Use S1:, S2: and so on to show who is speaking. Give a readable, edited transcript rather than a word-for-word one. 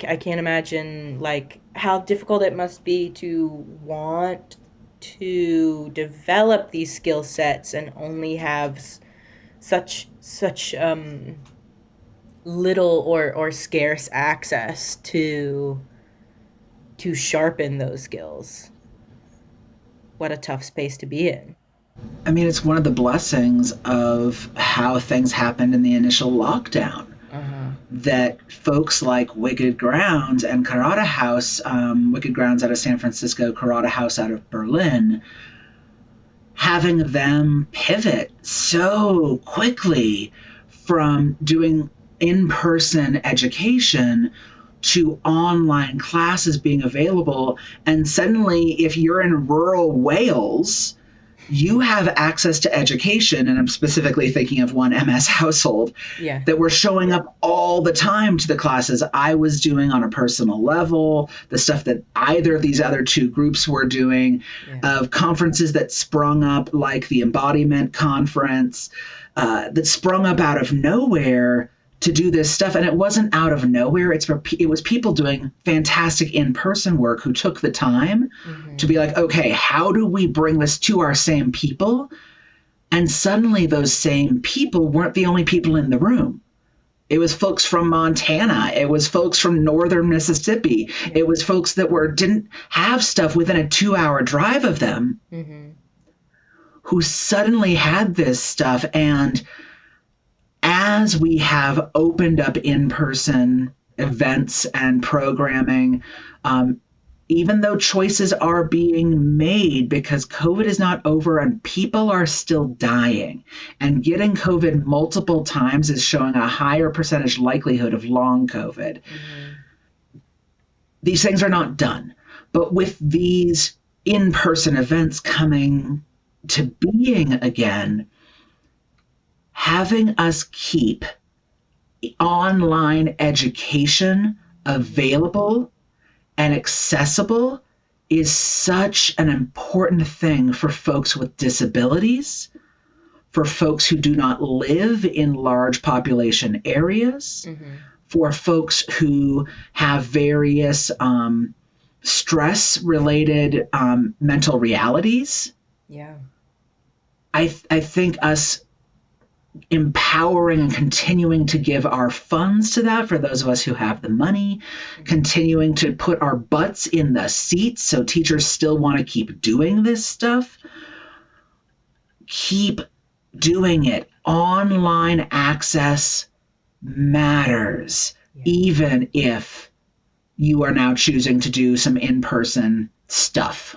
S1: I can't imagine like how difficult it must be to want to develop these skill sets and only have such little or scarce access to sharpen those skills. What a tough space to be in.
S2: I mean, it's one of the blessings of how things happened in the initial lockdown.
S1: Uh-huh.
S2: That folks like Wicked Grounds and Karate House, Wicked Grounds out of San Francisco, Karate House out of Berlin, having them pivot so quickly from doing in person education to online classes being available. And suddenly, if you're in rural Wales, you have access to education. And I'm specifically thinking of one MS household
S1: Yeah.
S2: that were showing up all the time to the classes I was doing on a personal level, the stuff that either of these other two groups were doing,
S1: Yeah.
S2: of conferences that sprung up, like the Embodiment Conference, that sprung up out of nowhere to do this stuff. And it wasn't out of nowhere. It was people doing fantastic in-person work who took the time to
S1: Hmm.
S2: be like, okay, how do we bring this to our same people? And suddenly those same people weren't the only people in the room. It was folks from Montana. It was folks from northern Mississippi.
S1: Yeah.
S2: It was folks that didn't have stuff within a 2-hour drive of them
S1: Hmm.
S2: who suddenly had this stuff. And as we have opened up in-person events and programming, even though choices are being made because COVID is not over and people are still dying, and getting COVID multiple times is showing a higher percentage likelihood of long COVID.
S1: Hmm.
S2: These things are not done. But with these in person events coming to being again, having us keep online education available and accessible is such an important thing for folks with disabilities, for folks who do not live in large population areas,
S1: Hmm.
S2: for folks who have various stress related mental realities.
S1: Yeah.
S2: I think us empowering and continuing to give our funds to that for those of us who have the money,
S1: Hmm.
S2: continuing to put our butts in the seats so teachers still want to keep doing this stuff, keep doing it. Online access matters,
S1: Yeah.
S2: even if you are now choosing to do some in person stuff.